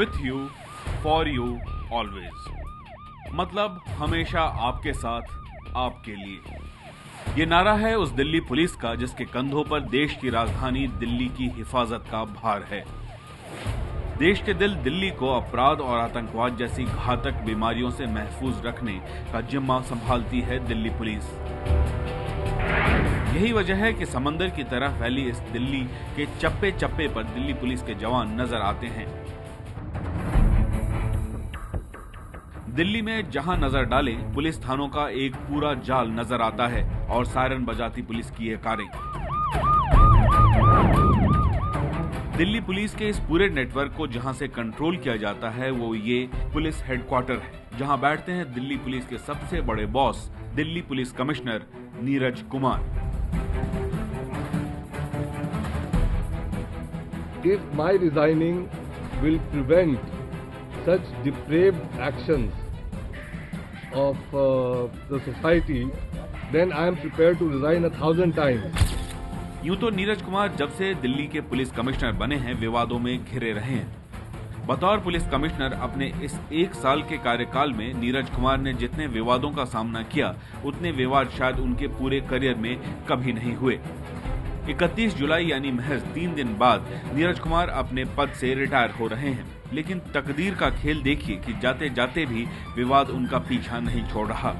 With you, for you, always. मतलब हमेशा आपके साथ, आपके लिए। ये नारा है उस दिल्ली पुलिस का जिसके कंधों पर देश की राजधानी दिल्ली की हिफाजत का भार है। देश के दिल दिल्ली को अपराध और आतंकवाद जैसी घातक बीमारियों से महफूज रखने का जिम्मा संभालती है दिल्ली पुलिस। यही वजह है कि समंदर की तरह फैली इस दिल्ली के चप्पे चप्पे पर दिल्ली पुलिस के जवान नजर आते हैं। दिल्ली में जहां नजर डालें, पुलिस थानों का एक पूरा जाल नजर आता है और सायरन बजाती पुलिस की ये कारें। दिल्ली पुलिस के इस पूरे नेटवर्क को जहां से कंट्रोल किया जाता है वो ये पुलिस हेडक्वार्टर है, जहां बैठते हैं दिल्ली पुलिस के सबसे बड़े boss Delhi police commissioner Neeraj Kumar. If my resigning will prevent such depraved actions of the society, then I am prepared to resign 1,000 times. यूं तो नीरज कुमार जब से दिल्ली के पुलिस कमिश्नर बने हैं विवादों में घिरे रहे हैं। बतौर पुलिस कमिश्नर अपने इस 1 साल के कार्यकाल में नीरज कुमार ने जितने विवादों का सामना किया उतने विवाद शायद उनके पूरे करियर में कभी नहीं हुए। 31 जुलाई यानी महज 3 दिन बाद नीरज कुमार अपने पद से रिटायर हो रहे हैं, लेकिन तकदीर का खेल देखिए कि जाते जाते भी विवाद उनका पीछा नहीं छोड़ रहा।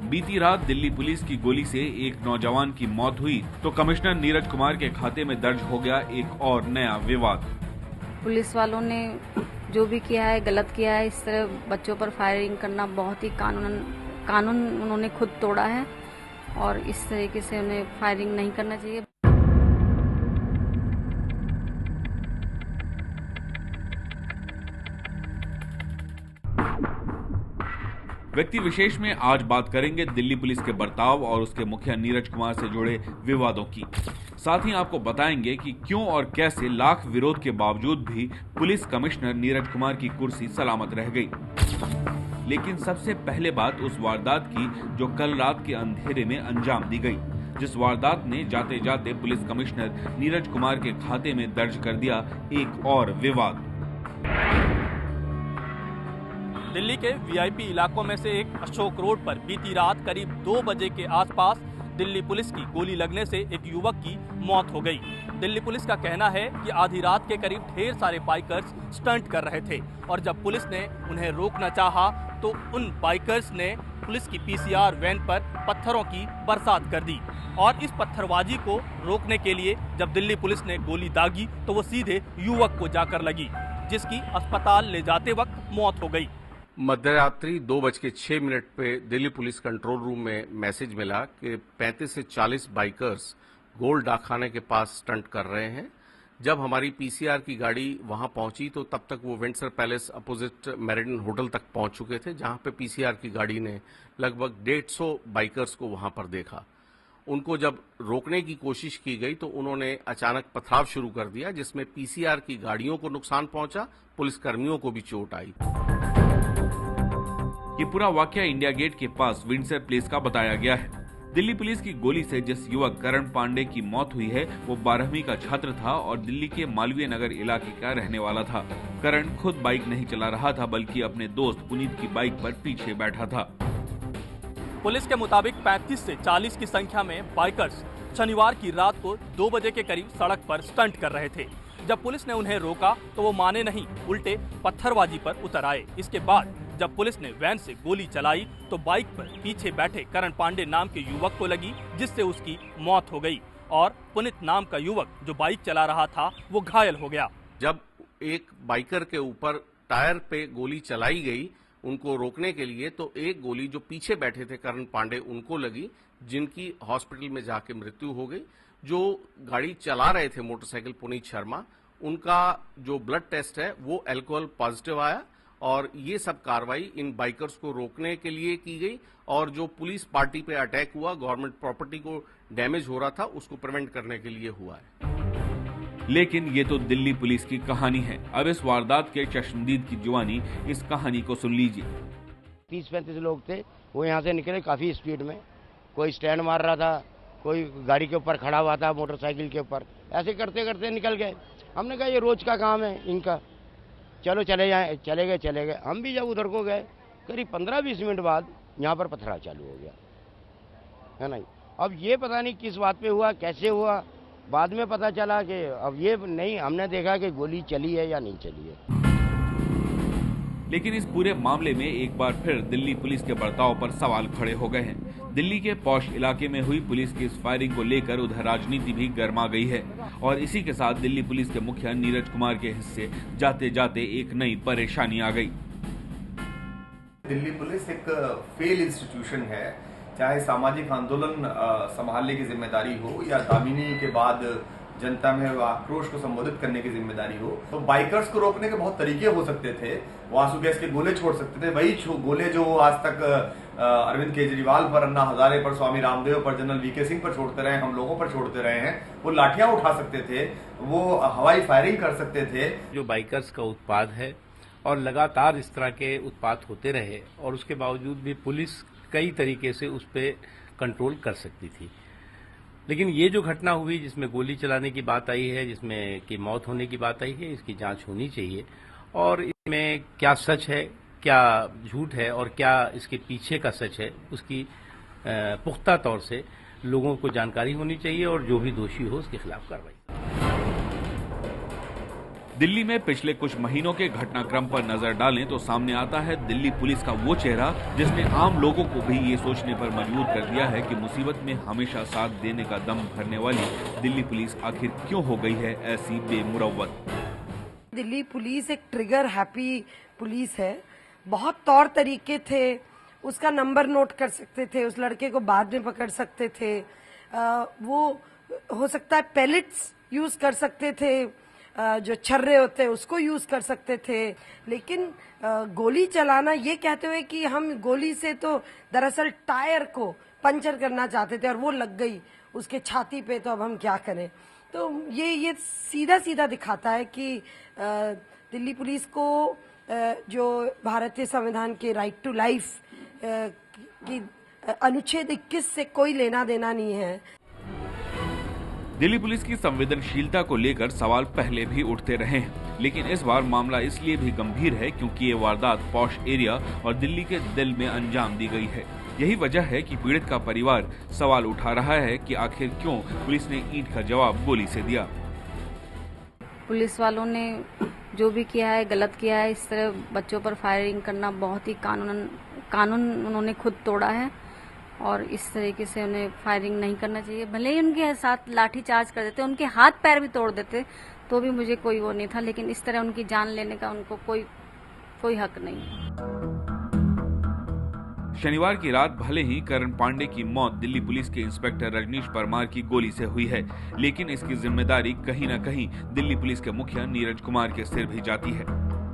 बीती रात दिल्ली पुलिस की गोली से एक नौजवान की मौत हुई तो कमिश्नर नीरज कुमार के खाते में दर्ज हो गया एक और नया विवाद। पुलिस वालों ने जो भी किया है गलत किया है। इस तरह बच्चों पर फायरिंग करना बहुत ही कानून उन्होंने खुद तोड़ा है और इस तरीके से उन्हें फायरिंग नहीं करना चाहिए। व्यक्ति विशेष में आज बात करेंगे दिल्ली पुलिस के बर्ताव और उसके मुखिया नीरज कुमार से जुड़े विवादों की। साथ ही आपको बताएंगे कि क्यों और कैसे लाख विरोध के बावजूद भी पुलिस कमिश्नर नीरज कुमार की कुर्सी सलामत रह गई। लेकिन सबसे पहले बात उस वारदात की जो कल रात के अंधेरे में अंजाम दी गई, जिस वारदात ने जाते जाते पुलिस कमिश्नर नीरज कुमार के खाते में दर्ज कर दिया एक और विवाद। दिल्ली के वीआईपी इलाकों में से एक अशोक रोड पर बीती रात करीब 2 बजे के आसपास दिल्ली पुलिस की गोली लगने से एक युवक की मौत हो गई। दिल्ली पुलिस का कहना है कि आधी रात के करीब ढेर सारे बाइकर्स स्टंट कर रहे थे और जब पुलिस ने उन्हें रोकना चाहा तो उन बाइकर्स ने पुलिस की पीसीआर वैन पर पत्थरों की बरसात कर दी और इस पत्थरबाजी को रोकने के लिए जब दिल्ली पुलिस ने गोली दागी तो वो सीधे युवक को जाकर लगी, जिसकी अस्पताल ले जाते वक्त मौत हो गई। मध्यरात्रि 2:06 पे दिल्ली पुलिस कंट्रोल रूम में मैसेज मिला कि 35 से 40 बाइकर्स गोल डाकखाने के पास स्टंट कर रहे हैं। जब हमारी पीसीआर की गाड़ी वहां पहुंची तो तब तक वो Windsor palace opposite meridian hotel तक पहुंच चुके थे, जहां पे पीसीआर की गाड़ी ने लगभग 150 बाइकर्स को वहां पर देखा। उनको जब रोकने की कोशिश की गई तो उन्होंने अचानक पथराव शुरू कर दिया, जिसमें पीसीआर की गाड़ियों को नुकसान पहुंचा, पुलिसकर्मियों को भी चोट आई। ये पूरा वाकया इंडिया गेट के पास विंडसर प्लेस का बताया गया है। दिल्ली पुलिस की गोली से जिस युवक करण पांडे की मौत हुई है वो 12वीं का छात्र था और दिल्ली के मालवीय नगर इलाके का रहने वाला था। करण खुद बाइक नहीं चला रहा था बल्कि अपने दोस्त पुनीत की बाइक पर पीछे बैठा था। पुलिस के मुताबिक 35 से 40 की संख्या में बाइकर्स शनिवार की रात को 2 बजे के करीब सड़क पर स्टंट कर रहे थे। जब पुलिस ने उन्हें रोका तो वो माने नहीं, उल्टे पत्थरबाजी पर उतर आए। इसके बाद जब पुलिस ने वैन से गोली चलाई तो बाइक पर पीछे बैठे करण पांडे नाम के युवक को लगी, जिससे उसकी मौत हो गई और पुनीत नाम का युवक जो बाइक चला रहा था वो घायल हो गया। जब एक बाइकर के ऊपर टायर पे गोली चलाई गई उनको रोकने के लिए, तो एक गोली जो पीछे बैठे थे करण पांडे उनको लगी, जिनकी हॉस्पिटल में जाके मृत्यु हो गई। जो गाड़ी चला रहे थे मोटरसाइकिल पुनीत शर्मा, उनका जो ब्लड टेस्ट है वो अल्कोहल पॉजिटिव आया और ये सब कार्रवाई इन बाइकर्स को रोकने के लिए की गई और जो पुलिस पार्टी पे अटैक हुआ, गवर्नमेंट प्रॉपर्टी को डैमेज हो रहा था, उसको प्रिवेंट करने के लिए हुआ है। लेकिन ये तो दिल्ली पुलिस की कहानी है। अब इस वारदात के चश्मदीद की जुबानी इस कहानी को सुन लीजिए। 30-35 लोग थे, वो यहाँ से निकले काफी स्पीड में, कोई स्टैंड मार रहा था, कोई गाड़ी के ऊपर खड़ा हुआ था, मोटरसाइकिल के ऊपर, ऐसे करते करते निकल गए। हमने कहा ये रोज का काम है इनका, चलो चले जाएं। चले गए। हम भी जब उधर को गए, करीब 15-20 मिनट बाद यहाँ पर पथराव चालू हो गया, है ना। अब ये पता नहीं किस बात पे हुआ, कैसे हुआ, बाद में पता चला कि अब ये नहीं, हमने देखा कि गोली चली है या नहीं चली है। लेकिन इस पूरे मामले में एक बार फिर दिल्ली पुलिस के बर्ताव पर सवाल खड़े हो गए हैं। दिल्ली के पॉश इलाके में हुई पुलिस की इस फायरिंग को लेकर उधर राजनीति भी गर्मा गई है और इसी के साथ दिल्ली पुलिस के मुखिया नीरज कुमार के हिस्से जाते जाते एक नई परेशानी आ गई। दिल्ली पुलिस एक फेल इंस्टीट्यूशन है, चाहे सामाजिक आंदोलन संभालने की जिम्मेदारी हो या दामिनी के बाद जनता में आक्रोश को संबोधित करने की जिम्मेदारी हो। तो बाइकर्स को रोकने के बहुत तरीके हो सकते थे। वो आंसू गैस के गोले छोड़ सकते थे, वही गोले जो आज तक अरविंद केजरीवाल पर, अन्ना हजारे पर, स्वामी रामदेव पर, जनरल वीके सिंह पर छोड़ते रहे, हम लोगों पर छोड़ते रहे हैं। वो लाठियां उठा सकते थे, वो हवाई फायरिंग कर सकते थे। जो बाइकर्स का उत्पाद है और लगातार इस तरह के उत्पाद होते रहे और उसके बावजूद भी पुलिस कई तरीके से उस पर कंट्रोल कर सकती थी। लेकिन ये जो घटना हुई जिसमें गोली चलाने की बात आई है, जिसमें की मौत होने की बात आई है, इसकी जांच होनी चाहिए और इसमें क्या सच है, क्या झूठ है और क्या इसके पीछे का सच है, उसकी पुख्ता तौर से लोगों को जानकारी होनी चाहिए और जो भी दोषी हो उसके खिलाफ कार्रवाई। दिल्ली में पिछले कुछ महीनों के घटनाक्रम पर नजर डालें तो सामने आता है दिल्ली पुलिस का वो चेहरा जिसने आम लोगों को भी ये सोचने पर मजबूर कर दिया है कि मुसीबत में हमेशा साथ देने का दम भरने वाली दिल्ली पुलिस आखिर क्यों हो गई है ऐसी बेमुरव्वत। दिल्ली पुलिस एक ट्रिगर हैप्पी पुलिस है। बहुत तौर तरीके थे, उसका नंबर नोट कर सकते थे, उस लड़के को बाद में पकड़ सकते थे, वो हो सकता है पैलेट्स यूज कर सकते थे, जो छर्रे होते हैं उसको यूज कर सकते थे, लेकिन गोली चलाना ये कहते हुए कि हम गोली से तो दरअसल टायर को पंचर करना चाहते थे और वो लग गई उसके छाती पे, तो अब हम क्या करें। तो ये सीधा सीधा दिखाता है कि दिल्ली पुलिस को जो भारतीय संविधान के राइट टू लाइफ की अनुच्छेद 21 से कोई लेना देना नहीं है। दिल्ली पुलिस की संवेदनशीलता को लेकर सवाल पहले भी उठते रहे हैं, लेकिन इस बार मामला इसलिए भी गंभीर है क्योंकि ये वारदात पॉश एरिया और दिल्ली के दिल में अंजाम दी गई है। यही वजह है कि पीड़ित का परिवार सवाल उठा रहा है कि आखिर क्यों पुलिस ने ईंट का जवाब गोली से दिया। पुलिस वालों ने जो भी किया है गलत किया है। इस तरह बच्चों पर फायरिंग करना बहुत ही कानून उन्होंने खुद तोड़ा है और इस तरीके से उन्हें फायरिंग नहीं करना चाहिए। भले ही उनके साथ लाठी चार्ज कर देते, उनके हाथ पैर भी तोड़ देते तो भी मुझे कोई वो नहीं था, लेकिन इस तरह उनकी जान लेने का उनको कोई हक नहीं। शनिवार की रात भले ही करण पांडे की मौत दिल्ली पुलिस के इंस्पेक्टर रजनीश परमार की गोली से हुई है, लेकिन इसकी जिम्मेदारी कहीं न कहीं दिल्ली पुलिस के मुखिया नीरज कुमार के सिर भी जाती है।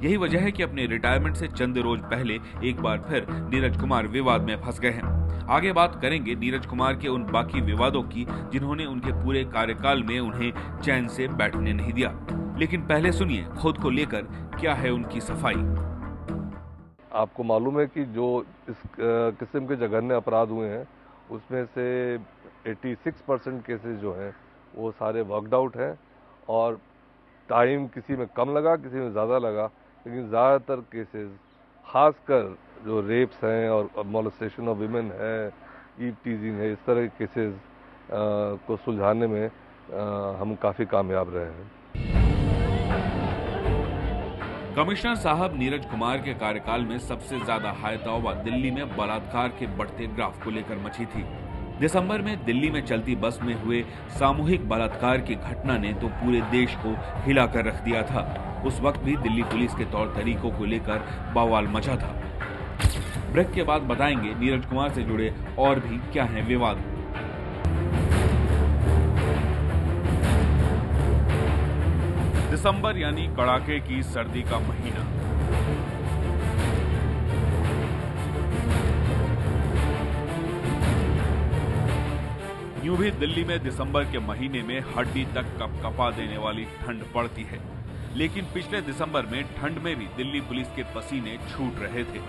यही वजह है कि अपने रिटायरमेंट से चंद रोज पहले एक बार फिर नीरज कुमार विवाद में फंस गए हैं। आगे बात करेंगे नीरज कुमार के उन बाकी विवादों की जिन्होंने उनके पूरे कार्यकाल में उन्हें चैन से बैठने नहीं दिया, लेकिन पहले सुनिए खुद को लेकर क्या है उनकी सफाई। आपको मालूम है कि जो इस किस्म के जघन्य अपराध हुए हैं उसमें से 86% केसेस जो हैं वो सारे वर्कड आउट हैं और टाइम किसी में कम लगा, किसी में ज़्यादा लगा, लेकिन ज़्यादातर केसेस खासकर जो रेप्स हैं और मोलेस्टेशन ऑफ विमेन है, ईव टीजिंग है, इस तरह के केसेस को सुलझाने में हम काफ़ी कामयाब रहे हैं। कमिश्नर साहब नीरज कुमार के कार्यकाल में सबसे ज्यादा हाय तौबा दिल्ली में बलात्कार के बढ़ते ग्राफ को लेकर मची थी। दिसंबर में दिल्ली में चलती बस में हुए सामूहिक बलात्कार की घटना ने तो पूरे देश को हिलाकर रख दिया था। उस वक्त भी दिल्ली पुलिस के तौर तरीकों को लेकर बवाल मचा था। ब्रेक के बाद बताएंगे नीरज कुमार से जुड़े और भी क्या हैं विवाद। दिसंबर यानी कड़ाके की सर्दी का महीना। यूं भी दिल्ली में दिसंबर के महीने में हड्डी तक कपकपा देने वाली ठंड पड़ती है, लेकिन पिछले दिसंबर में ठंड में भी दिल्ली पुलिस के पसीने छूट रहे थे।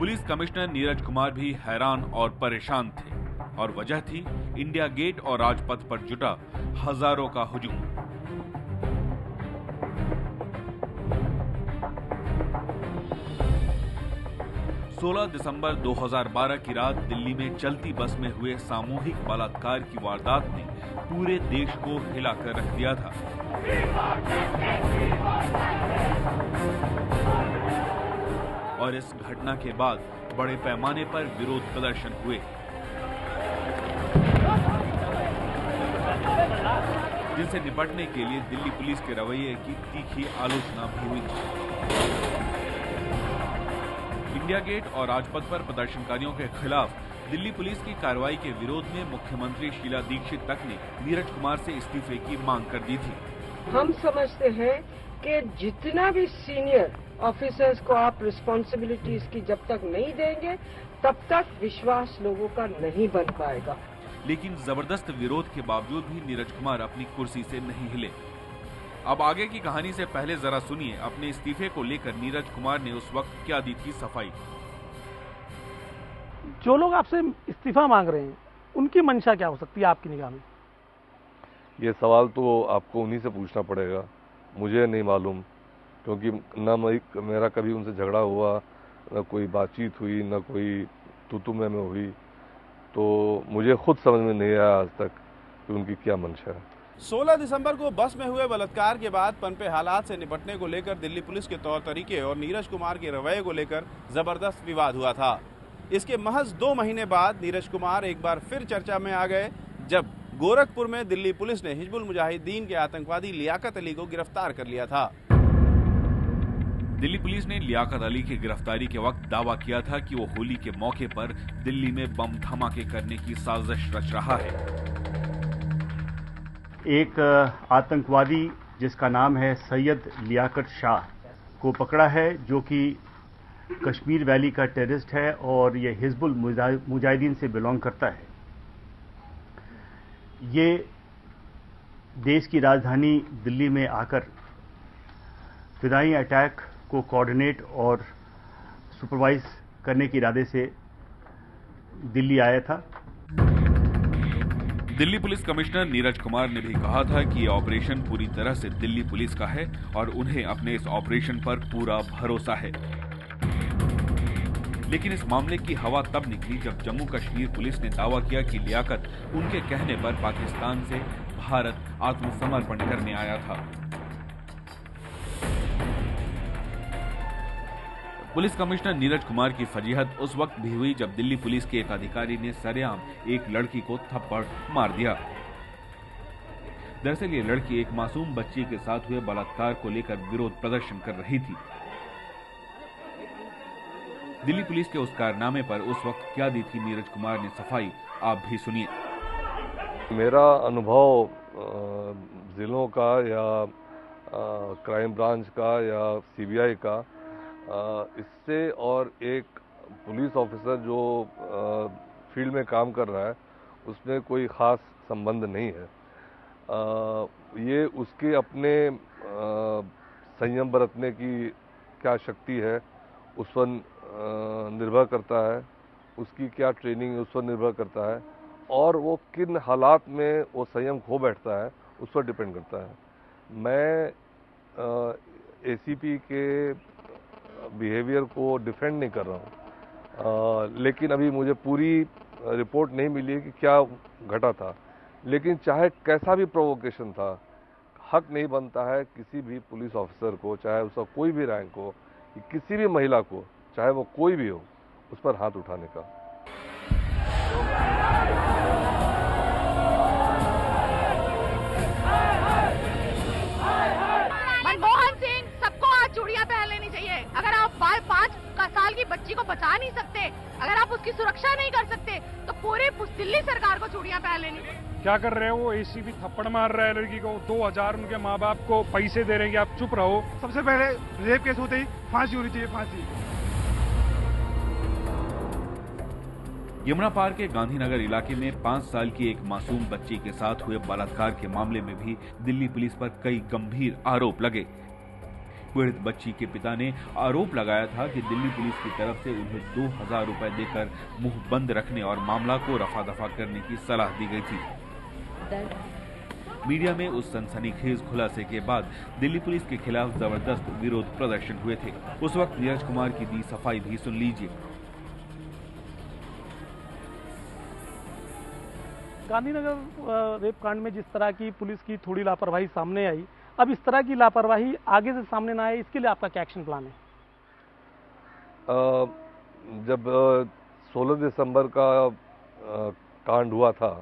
पुलिस कमिश्नर नीरज कुमार भी हैरान और परेशान थे और वजह थी इंडिया गेट और राजपथ पर जुटा हजारों का हुजूम। दिसंबर 2012 की रात दिल्ली में चलती बस में हुए सामूहिक बलात्कार की वारदात ने पूरे देश को हिलाकर रख दिया था। और इस घटना के बाद बड़े पैमाने पर विरोध प्रदर्शन हुए, जिनसे निपटने के लिए दिल्ली पुलिस के रवैये की तीखी आलोचना भी हुई। इंडिया गेट और राजपथ पर प्रदर्शनकारियों के खिलाफ दिल्ली पुलिस की कार्रवाई के विरोध में मुख्यमंत्री शीला दीक्षित तक ने नीरज कुमार से इस्तीफे की मांग कर दी थी। हम समझते हैं कि जितना भी सीनियर ऑफिसर्स को आप रिस्पॉन्सिबिलिटीज की जब तक नहीं देंगे तब तक विश्वास लोगों का नहीं बन पाएगा। लेकिन जबरदस्त विरोध के बावजूद भी नीरज कुमार अपनी कुर्सी से नहीं हिले। अब आगे की कहानी से पहले जरा सुनिए अपने इस्तीफे को लेकर नीरज कुमार ने उस वक्त क्या दी थी सफाई। जो लोग आपसे इस्तीफा मांग रहे हैं उनकी मंशा क्या हो सकती है आपकी निगाह में? ये सवाल तो आपको उन्हीं से पूछना पड़ेगा, मुझे नहीं मालूम, क्योंकि न मेरा कभी उनसे झगड़ा हुआ, न कोई बातचीत हुई, न कोई तू मैं हुई, तो मुझे खुद समझ में नहीं आया आज तक कि उनकी क्या मंशा है। 16 दिसंबर को बस में हुए बलात्कार के बाद पनपे हालात से निपटने को लेकर दिल्ली पुलिस के तौर तरीके और नीरज कुमार के रवैये को लेकर जबरदस्त विवाद हुआ था। इसके महज 2 महीने बाद नीरज कुमार एक बार फिर चर्चा में आ गए, जब गोरखपुर में दिल्ली पुलिस ने हिजबुल मुजाहिदीन के आतंकवादी लियाकत अली को गिरफ्तार कर लिया था। दिल्ली पुलिस ने लियाकत अली की गिरफ्तारी के वक्त दावा किया था कि वो होली के मौके पर दिल्ली में बम धमाके करने की साजिश रच रहा है। एक आतंकवादी जिसका नाम है सैयद लियाकत शाह को पकड़ा है, जो कि कश्मीर वैली का टेररिस्ट है और ये हिजबुल मुजाहिदीन से बिलोंग करता है। ये देश की राजधानी दिल्ली में आकर फिदाई अटैक को कोऑर्डिनेट और सुपरवाइज करने के इरादे से दिल्ली आया था। दिल्ली पुलिस कमिश्नर नीरज कुमार ने भी कहा था कि ये ऑपरेशन पूरी तरह से दिल्ली पुलिस का है और उन्हें अपने इस ऑपरेशन पर पूरा भरोसा है। लेकिन इस मामले की हवा तब निकली जब जम्मू कश्मीर पुलिस ने दावा किया कि लियाकत उनके कहने पर पाकिस्तान से भारत आत्मसमर्पण करने आया था। पुलिस कमिश्नर नीरज कुमार की फजीहत उस वक्त भी हुई जब दिल्ली पुलिस के एक अधिकारी ने सरेआम एक लड़की को थप्पड़ मार दिया। दरअसल ये लड़की एक मासूम बच्ची के साथ हुए बलात्कार को लेकर विरोध प्रदर्शन कर रही थी। दिल्ली पुलिस के उस कारनामे पर उस वक्त क्या दी थी नीरज कुमार ने सफाई, आप भी सुनिए। मेरा अनुभव जिलों का या क्राइम ब्रांच का या सीबीआई का, इससे और एक पुलिस ऑफिसर जो फील्ड में काम कर रहा है उसमें कोई ख़ास संबंध नहीं है। ये उसके अपने संयम बरतने की क्या शक्ति है उस पर निर्भर करता है, उसकी क्या ट्रेनिंग है उस पर निर्भर करता है, और वो किन हालात में वो संयम खो बैठता है उस पर डिपेंड करता है। मैं एसीपी के बिहेवियर को डिफेंड नहीं कर रहा हूँ, लेकिन अभी मुझे पूरी रिपोर्ट नहीं मिली है कि क्या घटा था। लेकिन चाहे कैसा भी प्रोवोकेशन था, हक नहीं बनता है किसी भी पुलिस ऑफिसर को, चाहे उसका कोई भी रैंक हो, किसी भी महिला को, चाहे वो कोई भी हो, उस पर हाथ उठाने का। मनमोहन सिंह, सबको आज चूड़ियां पहन लेनी चाहिए। अगर आप 5 साल की बच्ची को बचा नहीं सकते, अगर आप उसकी सुरक्षा नहीं कर सकते, तो पूरी दिल्ली सरकार को चूड़ियां पहन लेनी चाहिए। क्या कर रहे हो? वो एसीपी थप्पड़ मार रहा है लड़की को, 2000 उनके माँ बाप को पैसे दे रहे हैं कि आप चुप रहो। सबसे पहले रेप केस होते ही फांसी होनी चाहिए, फांसी। यमुना पार के गांधीनगर इलाके में 5 साल की एक मासूम बच्ची के साथ हुए बलात्कार के मामले में भी दिल्ली पुलिस पर कई गंभीर आरोप लगे। पीड़ित बच्ची के पिता ने आरोप लगाया था कि दिल्ली पुलिस की तरफ से उन्हें 2000 रुपए देकर मुंह बंद रखने और मामला को रफा दफा करने की सलाह दी गई थी। मीडिया में उस सनसनीखेज खुलासे के बाद दिल्ली पुलिस के खिलाफ जबरदस्त विरोध प्रदर्शन हुए थे। उस वक्त नीरज कुमार की दी सफाई भी सुन लीजिए। गांधीनगर रेप कांड में जिस तरह की पुलिस की थोड़ी लापरवाही सामने आई, अब इस तरह की लापरवाही आगे से सामने ना आए, इसके लिए आपका क्या एक्शन प्लान है? जब 16 दिसंबर का कांड हुआ था,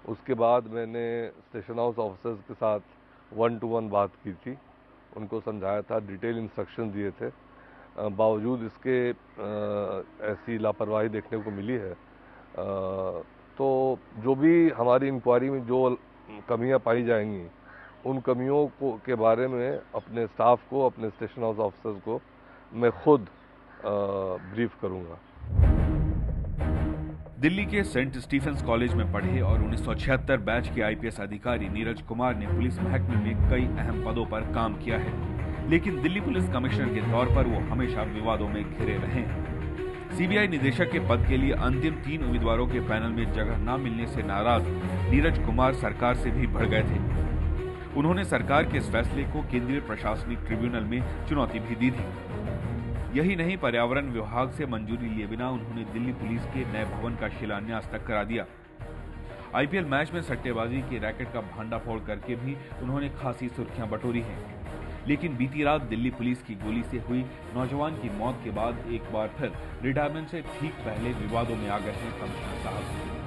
उसके बाद मैंने स्टेशन हाउस ऑफिसर्स के साथ 1-to-1 बात की थी, उनको समझाया था, डिटेल इंस्ट्रक्शन दिए थे। बावजूद इसके ऐसी लापरवाही देखने को मिली है। तो जो भी हमारी इंक्वायरी में जो कमियां पाई जाएंगी, उन कमियों को के बारे में अपने स्टाफ को, अपने स्टेशन हाउस ऑफिसर्स को मैं खुद ब्रीफ करूंगा। दिल्ली के सेंट स्टीफेंस कॉलेज में पढ़े और 1976 बैच के आईपीएस अधिकारी नीरज कुमार ने पुलिस महकमे में कई अहम पदों पर काम किया है, लेकिन दिल्ली पुलिस कमिश्नर के तौर पर वो हमेशा विवादों में घिरे रहे हैं। सीबीआई निदेशक के पद के लिए अंतिम 3 उम्मीदवारों के पैनल में जगह न मिलने से नाराज नीरज कुमार सरकार से भी भड़ गए थे। उन्होंने सरकार के इस फैसले को केंद्रीय प्रशासनिक ट्रिब्यूनल में चुनौती भी दी थी। यही नहीं, पर्यावरण विभाग से मंजूरी लिए बिना उन्होंने दिल्ली पुलिस के नए भवन का शिलान्यास तक करा दिया। आईपीएल मैच में सट्टेबाजी के रैकेट का भांडाफोड़ करके भी उन्होंने खासी सुर्खियां बटोरी हैं। लेकिन बीती रात दिल्ली पुलिस की गोली से हुई नौजवान की मौत के बाद एक बार फिर रिटायरमेंट से ठीक पहले विवादों में आ गए हैं कमिश्नर साहब।